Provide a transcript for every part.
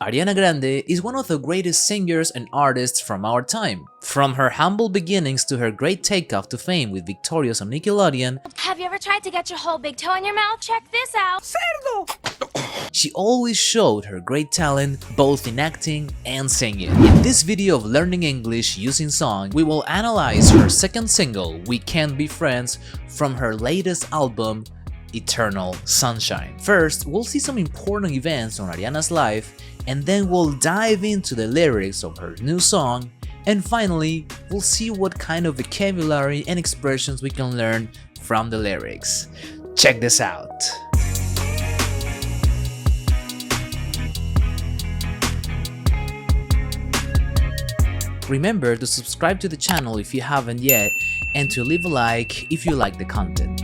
Ariana Grande is one of the greatest singers and artists from our time. From her humble beginnings to her great takeoff to fame with Victorious on Nickelodeon, Have you ever tried to get your whole big toe in your mouth? Check this out. ¡Cerdo! she always showed her great talent both in acting and singing. In this video of learning English using song, we will analyze her second single, We Can't Be Friends, from her latest album, Eternal Sunshine. First, we'll see some important events on Ariana's life, and then we'll dive into the lyrics of her new song, and finally, we'll see what kind of vocabulary and expressions we can learn from the lyrics. Check this out! Remember to subscribe to the channel if you haven't yet, and to leave a like if you like the content.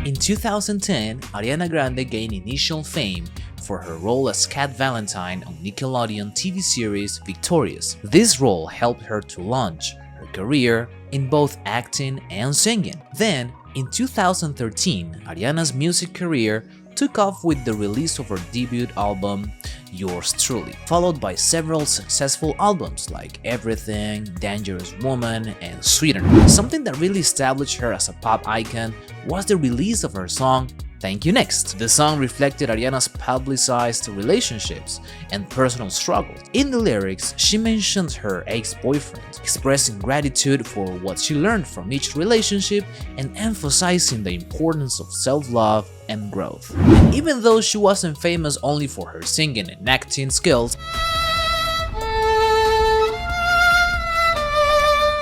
In 2010, Ariana Grande gained initial fame for her role as Cat Valentine on Nickelodeon TV series Victorious. This role helped her to launch her career in both acting and singing. Then, in 2013, Ariana's music career took off with the release of her debut album, Yours Truly, followed by several successful albums like Everything, Dangerous Woman, and Sweetener. Something that really established her as a pop icon was the release of her song, Thank You Next. The song reflected Ariana's publicized relationships and personal struggles. In the lyrics, she mentioned her ex-boyfriend, expressing gratitude for what she learned from each relationship and emphasizing the importance of self-love and growth. And even though she wasn't famous only for her singing and acting skills,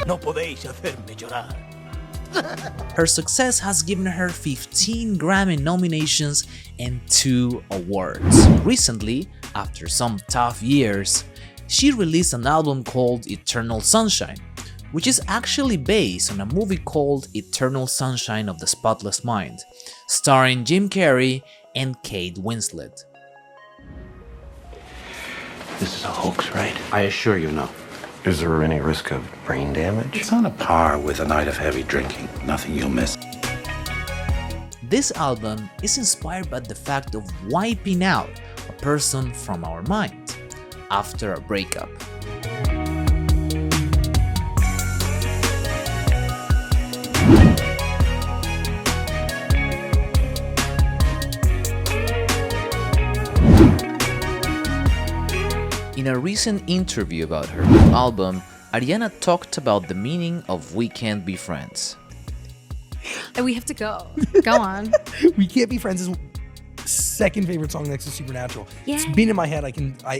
No podéis hacerme llorar. her success has given her 15 Grammy nominations and 2 awards. Recently, after some tough years, she released an album called Eternal Sunshine, which is actually based on a movie called Eternal Sunshine of the Spotless Mind, starring Jim Carrey and Kate Winslet. This is a hoax, right? I assure you no. Is there any risk of brain damage? It's on a par with a night of heavy drinking. Nothing you'll miss. This album is inspired by the fact of wiping out a person from our mind after a breakup. In a recent interview about her new album, Ariana talked about the meaning of We Can't Be Friends. We have to go. Go on. We Can't Be Friends is second favorite song next to Supernatural. It's Yay. been in my head.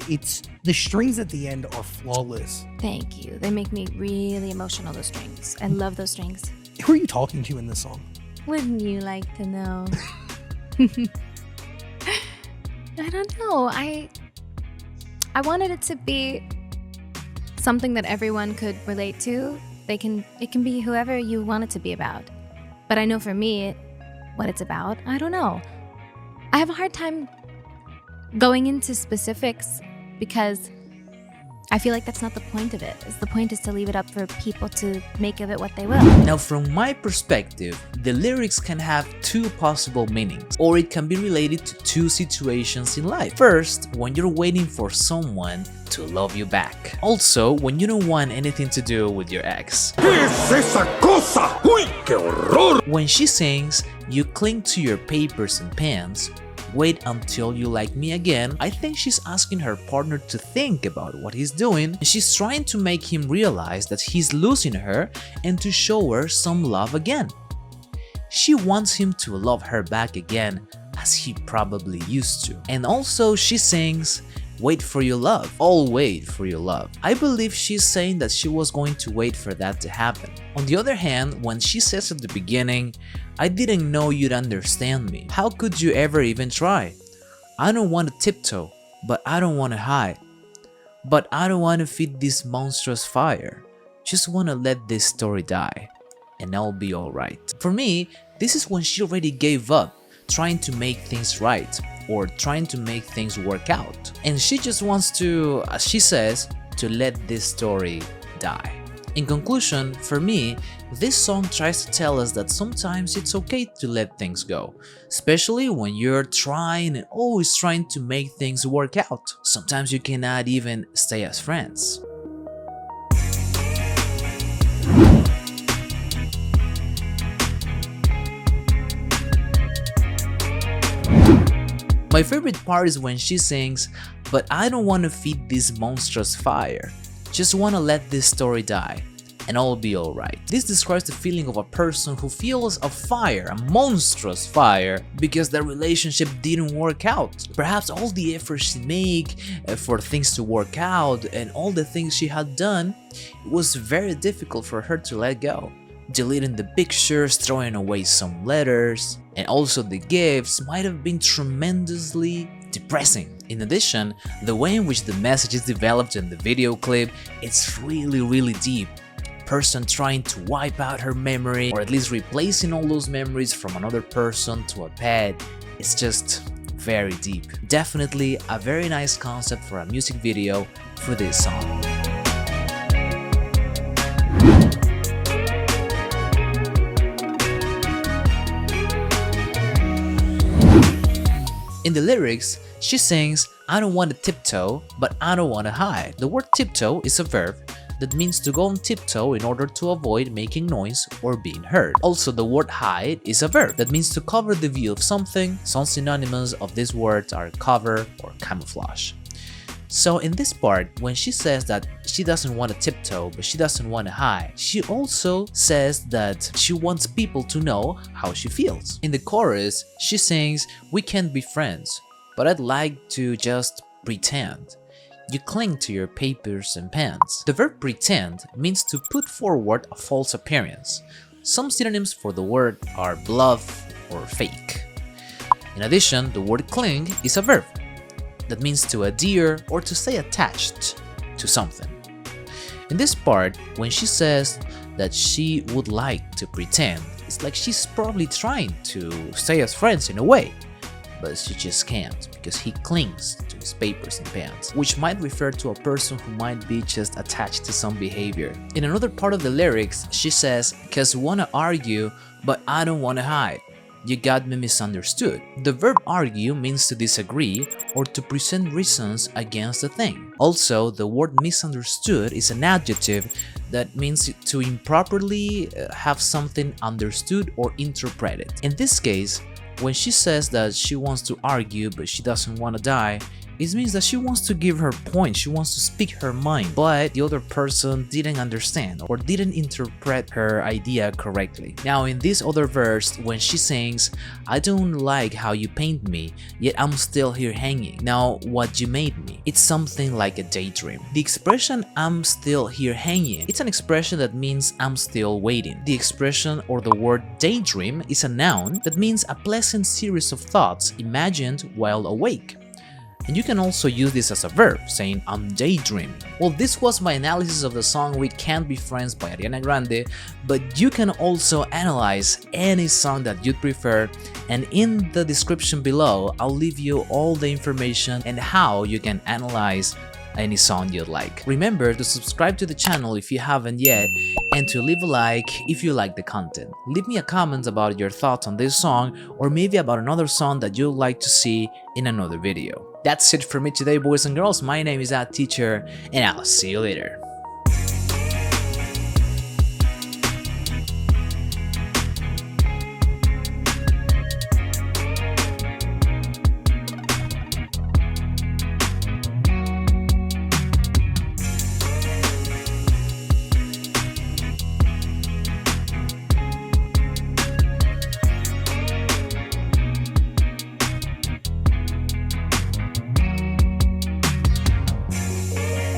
It's the strings at the end are flawless. Thank you. They make me really emotional, those strings. I love those strings. Who are you talking to in this song? Wouldn't you like to know? I don't know. I wanted it to be something that everyone could relate to. It can be whoever you want it to be about. But I know for me, what it's about, I don't know. I have a hard time going into specifics because I feel like that's not the point of it. The point is to leave it up for people to make of it what they will. Now, from my perspective, the lyrics can have 2 possible meanings, or it can be related to 2 situations in life. First, when you're waiting for someone to love you back. Also, when you don't want anything to do with your ex. ¿Qué es esa cosa? ¡Uy, qué horror! When she sings, you cling to your papers and pens, wait until you like me again, I think she's asking her partner to think about what he's doing, and she's trying to make him realize that he's losing her and to show her some love again. She wants him to love her back again, as he probably used to. And also she sings, wait for your love, I'll wait for your love. I believe she's saying that she was going to wait for that to happen. On the other hand, when she says at the beginning, I didn't know you'd understand me. How could you ever even try? I don't want to tiptoe, but I don't want to hide. But I don't want to feed this monstrous fire. Just want to let this story die, and I'll be alright. For me, this is when she already gave up trying to make things right or trying to make things work out. And she just wants to, as she says, to let this story die. In conclusion, for me, this song tries to tell us that sometimes it's okay to let things go, especially when you're trying and always trying to make things work out. Sometimes you cannot even stay as friends. My favorite part is when she sings, "But I don't want to feed this monstrous fire. Just want to let this story die, and all will be alright." This describes the feeling of a person who feels a fire, a monstrous fire, because their relationship didn't work out. Perhaps all the effort she made for things to work out and all the things she had done, it was very difficult for her to let go. Deleting the pictures, throwing away some letters, and also the gifts might have been tremendously depressing. In addition, the way in which the message is developed in the video clip, it's really deep. Person trying to wipe out her memory, or at least replacing all those memories from another person to a pet. It's just very deep. Definitely a very nice concept for a music video for this song. In the lyrics, she sings, "I don't want to tiptoe, but I don't want to hide." The word tiptoe is a verb that means to go on tiptoe in order to avoid making noise or being heard. Also, the word hide is a verb that means to cover the view of something. Some synonyms of these words are cover or camouflage. So in this part, when she says that she doesn't want to tiptoe but she doesn't want to hide, she also says that she wants people to know how she feels. In the chorus, she sings, "We can't be friends, but I'd like to just pretend. You cling to your papers and pens." The verb pretend means to put forward a false appearance. Some synonyms for the word are bluff or fake. In addition, the word cling is a verb that means to adhere or to stay attached to something. In this part, when she says that she would like to pretend, it's like she's probably trying to stay as friends in a way, but she just can't because he clings to his papers and pens, which might refer to a person who might be just attached to some behavior. In another part of the lyrics, she says, "'Cause we wanna argue, but I don't wanna hide. You got me misunderstood." The verb argue means to disagree or to present reasons against a thing. Also, the word misunderstood is an adjective that means to improperly have something understood or interpreted. In this case, when she says that she wants to argue but she doesn't want to die, it means that she wants to give her point, she wants to speak her mind, but the other person didn't understand or didn't interpret her idea correctly. Now in this other verse, when she sings, "I don't like how you paint me, yet I'm still here hanging. Now what you made me," it's something like a daydream. The expression "I'm still here hanging," it's an expression that means I'm still waiting. The expression or the word daydream is a noun that means a pleasant series of thoughts imagined while awake. And you can also use this as a verb, saying "I'm daydreaming." Well, this was my analysis of the song "We Can't Be Friends" by Ariana Grande, but you can also analyze any song that you'd prefer, and in the description below, I'll leave you all the information and how you can analyze any song you'd like. Remember to subscribe to the channel if you haven't yet, and to leave a like if you like the content. Leave me a comment about your thoughts on this song, or maybe about another song that you'd like to see in another video. That's it for me today, boys and girls. My name is @teacher, and I'll see you later.